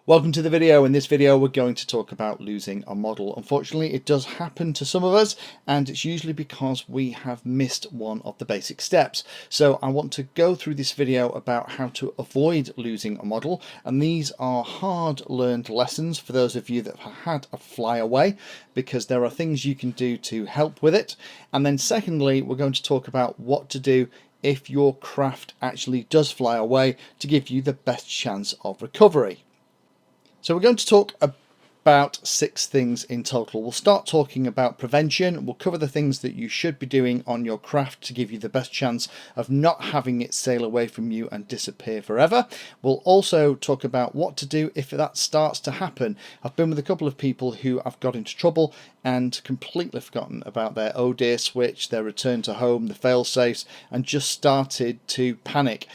Welcome to the video. In this video we're going to talk about losing a model. Unfortunately it does happen to some of us, and it's usually because we have missed one of the basic steps. So I want to go through this video about how to avoid losing a model, and these are hard learned lessons for those of you that have had a fly away, because there are things you can do to help with it. And then secondly, we're going to talk about what to do if your craft actually does fly away to give you the best chance of recovery. So we're going to talk about 6 things in total. We'll start talking about prevention. We'll cover the things that you should be doing on your craft to give you the best chance of not having it sail away from you and disappear forever. We'll also talk about what to do if that starts to happen. I've been with a couple of people who have got into trouble and completely forgotten about their oh dear switch, their return to home, the fail-safes, and just started to panic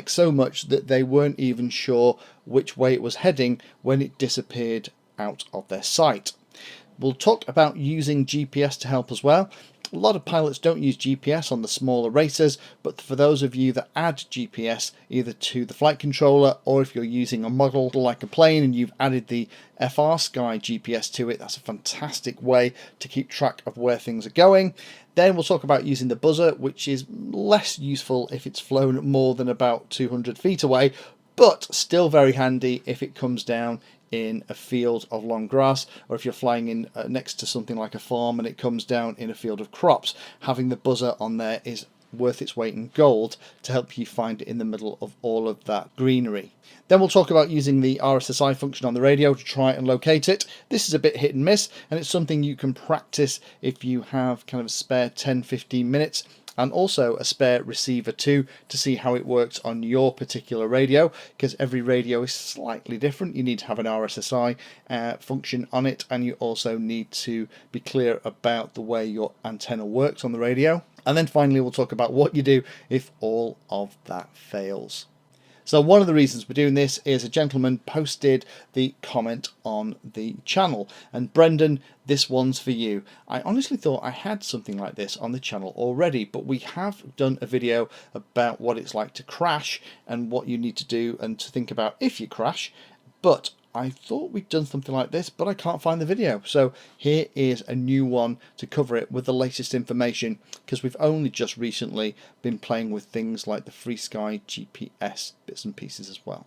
so much that they weren't even sure which way it was heading when it disappeared out of their sight. We'll talk about using GPS to help as well. A lot of pilots don't use GPS on the smaller racers, but for those of you that add GPS either to the flight controller, or if you're using a model like a plane and you've added the FrSky GPS to it, that's a fantastic way to keep track of where things are going. Then we'll talk about using the buzzer, which is less useful if it's flown more than about 200 feet away, but still very handy if it comes down in a field of long grass, or if you're flying in next to something like a farm and it comes down in a field of crops. Having the buzzer on there is worth its weight in gold to help you find it in the middle of all of that greenery. Then we'll talk about using the RSSI function on the radio to try and locate it. This is a bit hit and miss, and it's something you can practice if you have kind of a spare 10-15 minutes, and also a spare receiver too, to see how it works on your particular radio, because every radio is slightly different. You need to have an RSSI function on it, and you also need to be clear about the way your antenna works on the radio. And then finally we'll talk about what you do if all of that fails. So one of the reasons we're doing this is a gentleman posted the comment on the channel, and Brendan, this one's for you. I honestly thought I had something like this on the channel already, but we have done a video about what it's like to crash and what you need to do and to think about if you crash, but I thought we'd done something like this, but I can't find the video. So here is a new one to cover it with the latest information, because we've only just recently been playing with things like the FreeSky GPS bits and pieces as well.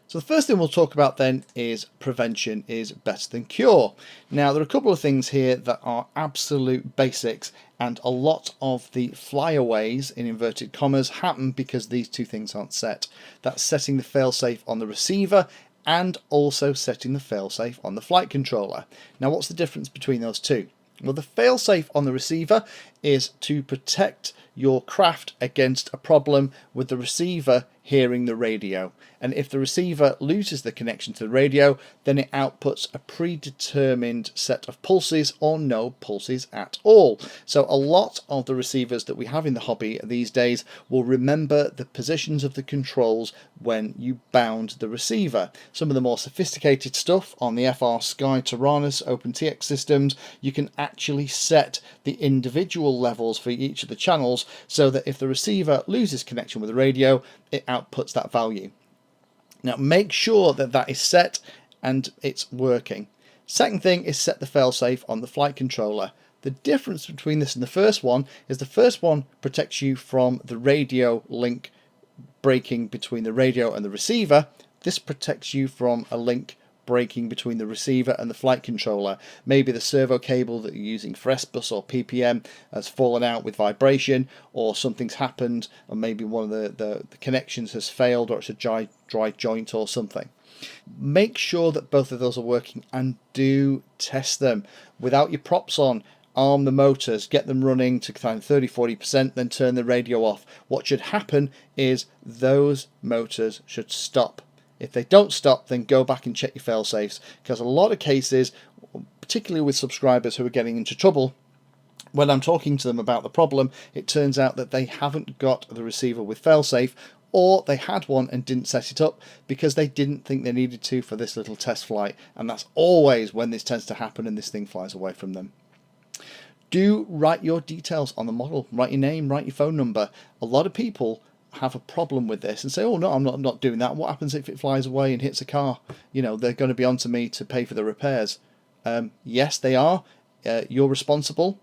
So the first thing we'll talk about then is prevention is better than cure. Now there are a couple of things here that are absolute basics, and a lot of the flyaways in inverted commas happen because these two things aren't set. That's setting the failsafe on the receiver and also setting the failsafe on the flight controller. Now what's the difference between those two? Well, the failsafe on the receiver is to protect your craft against a problem with the receiver hearing the radio, and if the receiver loses the connection to the radio, then it outputs a predetermined set of pulses or no pulses at all. So a lot of the receivers that we have in the hobby these days will remember the positions of the controls when you bound the receiver. Some of the more sophisticated stuff on the FrSky Taranis OpenTX systems, you can actually set the individual levels for each of the channels, so that if the receiver loses connection with the radio, it outputs that value. Now make sure that that is set and it's working. Second thing is set the failsafe on the flight controller. The difference between this and the first one is the first one protects you from the radio link breaking between the radio and the receiver. This protects you from a link breaking between the receiver and the flight controller. Maybe the servo cable that you're using for SBus or PPM has fallen out with vibration, or something's happened, or maybe one of the connections has failed, or it's a dry joint or something. Make sure that both of those are working, and do test them without your props on. Arm the motors, get them running to kind of 30-40%, then turn the radio off. What should happen is those motors should stop. If they don't stop, then go back and check your fail-safes, because a lot of cases, particularly with subscribers who are getting into trouble, when I'm talking to them about the problem, it turns out that they haven't got the receiver with fail-safe, or they had one and didn't set it up because they didn't think they needed to for this little test flight, and that's always when this tends to happen and this thing flies away from them. Do write your details on the model. Write your name, write your phone number. A lot of people have a problem with this and say, oh no, I'm not doing that. What happens if it flies away and hits a car? You know, they're going to be onto me to pay for the repairs. Yes, they are. You're responsible.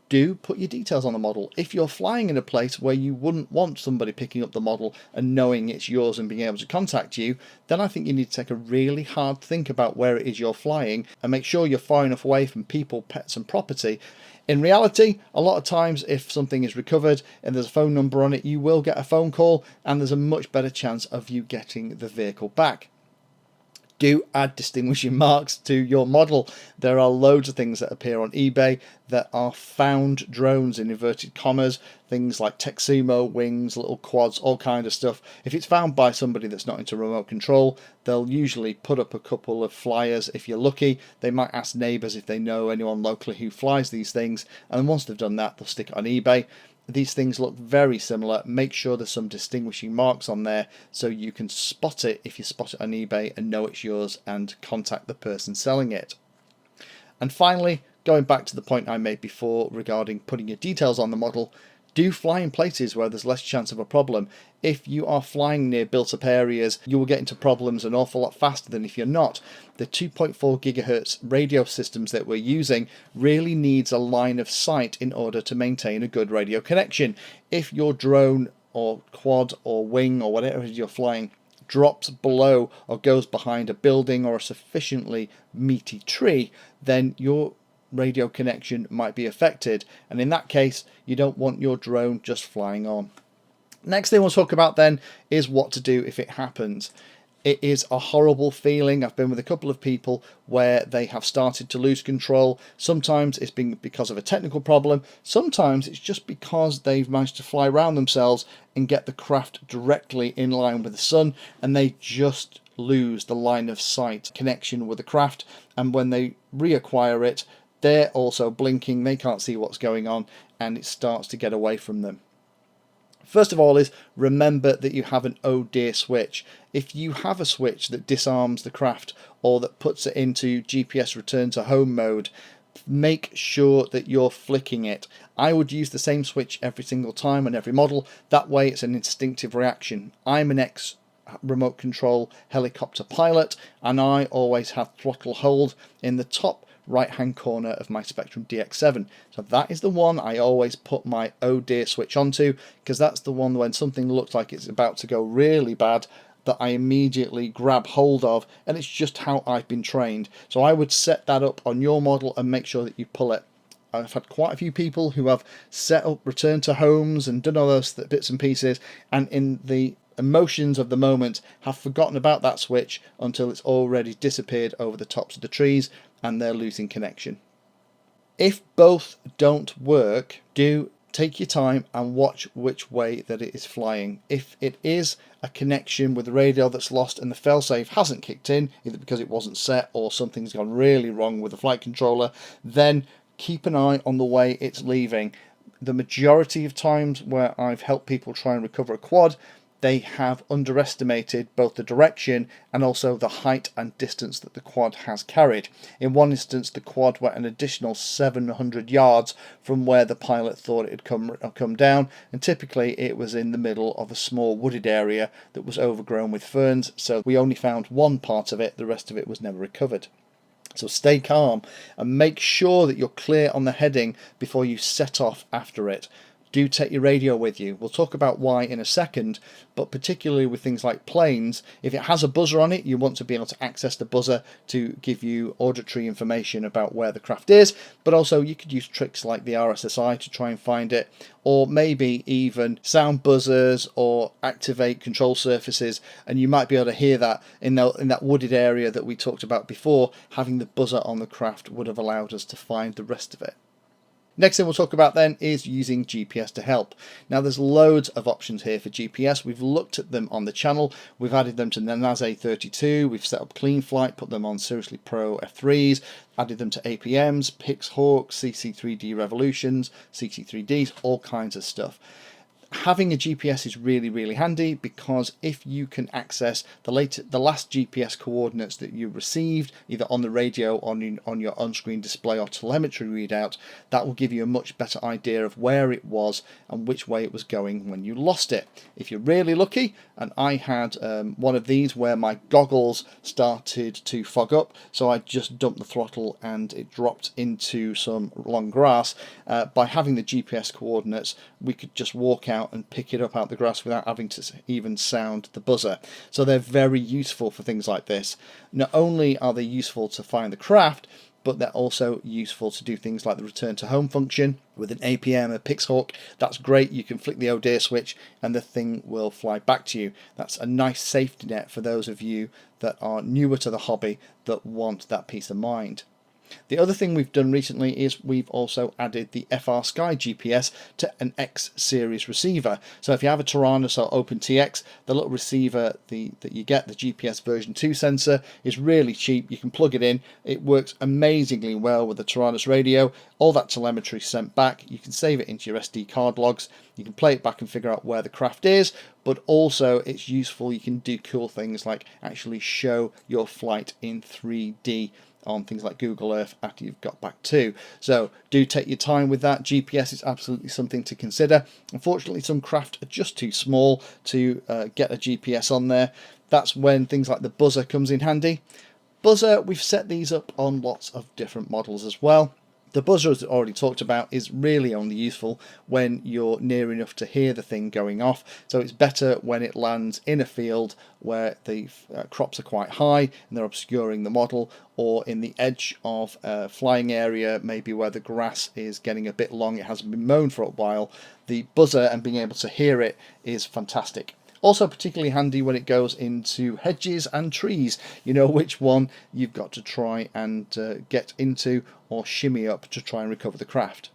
Do put your details on the model. If you're flying in a place where you wouldn't want somebody picking up the model and knowing it's yours and being able to contact you, then I think you need to take a really hard think about where it is you're flying and make sure you're far enough away from people, pets and property. In reality, a lot of times if something is recovered and there's a phone number on it, you will get a phone call and there's a much better chance of you getting the vehicle back. Do add distinguishing marks to your model. There are loads of things that appear on eBay that are found drones in inverted commas, things like Texumo, wings, little quads, all kind of stuff. If it's found by somebody that's not into remote control, they'll usually put up a couple of flyers. If you're lucky, they might ask neighbours if they know anyone locally who flies these things, and once they've done that, they'll stick it on eBay. These things look very similar. Make sure there's some distinguishing marks on there so you can spot it if you spot it on eBay and know it's yours and contact the person selling it. And finally, going back to the point I made before regarding putting your details on the model, do fly in places where there's less chance of a problem. If you are flying near built-up areas, you will get into problems an awful lot faster than if you're not. The 2.4 gigahertz radio systems that we're using really needs a line of sight in order to maintain a good radio connection. If your drone or quad or wing or whatever it is you're flying drops below or goes behind a building or a sufficiently meaty tree, then your radio connection might be affected, and in that case you don't want your drone just flying on. Next thing we'll talk about then is what to do if it happens. It is a horrible feeling. I've been with a couple of people where they have started to lose control. Sometimes it's been because of a technical problem, sometimes it's just because they've managed to fly around themselves and get the craft directly in line with the sun, and they just lose the line of sight connection with the craft, and when they reacquire it, they're also blinking, they can't see what's going on, and it starts to get away from them. First of all is remember that you have an oh dear switch. If you have a switch that disarms the craft or that puts it into GPS return to home mode, make sure that you're flicking it. I would use the same switch every single time on every model. That way it's an instinctive reaction. I'm an ex-remote control helicopter pilot, and I always have throttle hold in the top right hand corner of my Spectrum DX7. So that is the one I always put my oh dear switch onto, because that's the one when something looks like it's about to go really bad that I immediately grab hold of, and it's just how I've been trained. So I would set that up on your model and make sure that you pull it. I've had quite a few people who have set up return to homes and done all those bits and pieces, and in the emotions of the moment have forgotten about that switch until it's already disappeared over the tops of the trees and they're losing connection. If both don't work, do take your time and watch which way that it is flying. If it is a connection with the radio that's lost and the failsafe hasn't kicked in, either because it wasn't set or something's gone really wrong with the flight controller, then keep an eye on the way it's leaving. The majority of times where I've helped people try and recover a quad, they have underestimated both the direction and also the height and distance that the quad has carried. In one instance, the quad went an additional 700 yards from where the pilot thought it had come down, and typically it was in the middle of a small wooded area that was overgrown with ferns, so we only found one part of it, the rest of it was never recovered. So stay calm and make sure that you're clear on the heading before you set off after it. Do take your radio with you. We'll talk about why in a second, but particularly with things like planes, if it has a buzzer on it, you want to be able to access the buzzer to give you auditory information about where the craft is, but also you could use tricks like the RSSI to try and find it, or maybe even sound buzzers or activate control surfaces, and you might be able to hear that in that wooded area that we talked about before. Having the buzzer on the craft would have allowed us to find the rest of it. Next thing we'll talk about then is using GPS to help. Now there's loads of options here for GPS. We've looked at them on the channel. We've added them to the NAS A32. We've set up Clean Flight, put them on Seriously Pro F3s, added them to APMs, Pix Hawks, CC3D Revolutions, CC3Ds, all kinds of stuff. Having a GPS is really, really handy, because if you can access the last GPS coordinates that you received, either on the radio, on your on-screen display or telemetry readout, that will give you a much better idea of where it was and which way it was going when you lost it. If you're really lucky, and I had one of these where my goggles started to fog up, so I just dumped the throttle and it dropped into some long grass. By having the GPS coordinates, we could just walk out and pick it up out the grass without having to even sound the buzzer. So they're very useful for things like this. Not only are they useful to find the craft, but they're also useful to do things like the return to home function with an APM, a Pixhawk. That's great. You can flick the oh dear switch and the thing will fly back to you. That's a nice safety net for those of you that are newer to the hobby that want that peace of mind. The other thing we've done recently is we've also added the FR Sky GPS to an X series receiver. So if you have a Taranis or OpenTX, the little receiver that you get, the GPS version 2 sensor, is really cheap. You can plug it in. It works amazingly well with the Taranis radio. All that telemetry sent back. You can save it into your SD card logs. You can play it back and figure out where the craft is, but also it's useful. You can do cool things like actually show your flight in 3D on things like Google Earth after you've got back to. So do take your time with that. GPS is absolutely something to consider. Unfortunately, some craft are just too small to get a GPS on there. That's when things like the buzzer comes in handy. Buzzer, we've set these up on lots of different models as well. The buzzer, as already talked about, is really only useful when you're near enough to hear the thing going off. So it's better when it lands in a field where the crops are quite high and they're obscuring the model, or in the edge of a flying area, maybe where the grass is getting a bit long, it hasn't been mown for a while. The buzzer and being able to hear it is fantastic. Also particularly handy when it goes into hedges and trees. You know which one you've got to try and get into or shimmy up to try and recover the craft.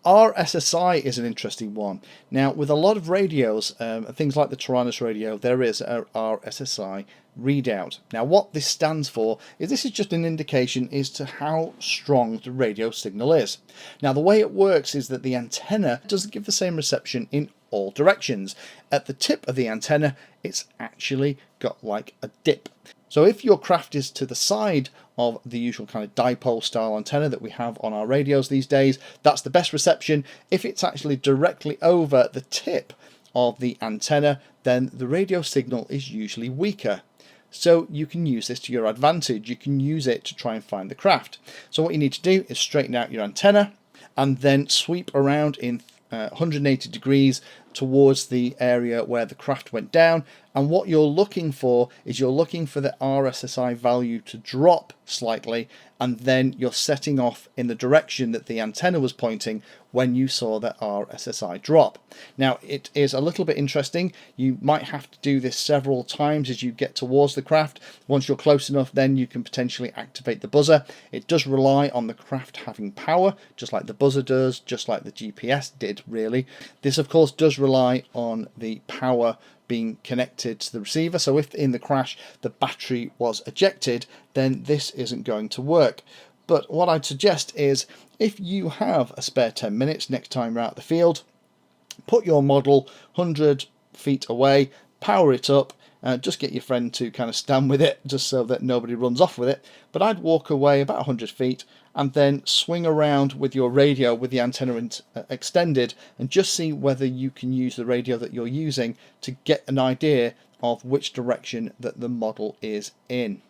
RSSI is an interesting one. Now, with a lot of radios, things like the Taranis radio, there is a RSSI readout. Now, what this stands for is this is just an indication as to how strong the radio signal is. Now, the way it works is that the antenna doesn't give the same reception in all directions. At the tip of the antenna, it's actually got like a dip. So if your craft is to the side of the usual kind of dipole style antenna that we have on our radios these days, that's the best reception. If it's actually directly over the tip of the antenna, then the radio signal is usually weaker. So you can use this to your advantage. You can use it to try and find the craft. So what you need to do is straighten out your antenna and then sweep around in 180 degrees towards the area where the craft went down, and what you're looking for is you're looking for the RSSI value to drop slightly, and then you're setting off in the direction that the antenna was pointing when you saw that RSSI drop. Now, it is a little bit interesting. You might have to do this several times as you get towards the craft. Once you're close enough, then you can potentially activate the buzzer. It does rely on the craft having power, just like the buzzer does, just like the GPS did, really. This, of course, does rely on the power being connected to the receiver. So if in the crash the battery was ejected, then this isn't going to work. But what I'd suggest is if you have a spare 10 minutes next time you're out the field, put your model 100 feet away, power it up, just get your friend to kind of stand with it just so that nobody runs off with it. But I'd walk away about 100 feet and then swing around with your radio with the antenna extended and just see whether you can use the radio that you're using to get an idea of which direction that the model is in.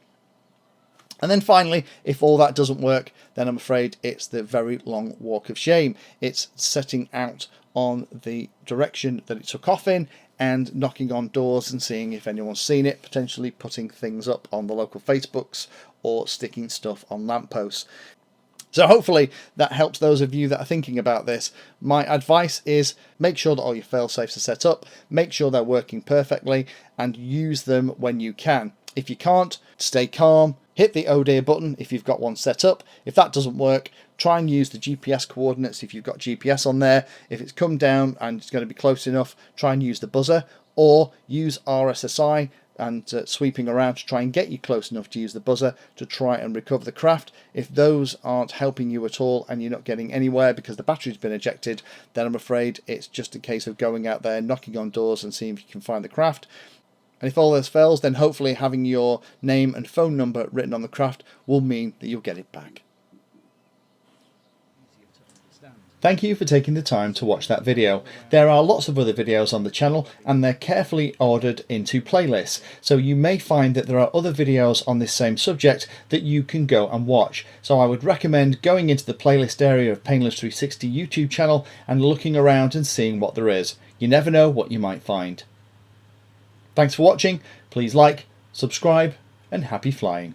And then finally, if all that doesn't work, then I'm afraid it's the very long walk of shame. It's setting out on the direction that it took off in and knocking on doors and seeing if anyone's seen it, potentially putting things up on the local Facebooks or sticking stuff on lampposts. So hopefully that helps those of you that are thinking about this. My advice is make sure that all your fail-safes are set up, make sure they're working perfectly, and use them when you can. If you can't, stay calm, hit the oh dear button if you've got one set up. If that doesn't work, try and use the GPS coordinates if you've got GPS on there. If it's come down and it's going to be close enough, try and use the buzzer, or use RSSI and sweeping around to try and get you close enough to use the buzzer to try and recover the craft. If those aren't helping you at all and you're not getting anywhere because the battery's been ejected, then I'm afraid it's just a case of going out there, knocking on doors and seeing if you can find the craft. And if all this fails, then hopefully having your name and phone number written on the craft will mean that you'll get it back. Thank you for taking the time to watch that video. There are lots of other videos on the channel and they're carefully ordered into playlists, so you may find that there are other videos on this same subject that you can go and watch. So I would recommend going into the playlist area of Painless360 YouTube channel and looking around and seeing what there is. You never know what you might find. Thanks for watching. Please like, subscribe, and happy flying.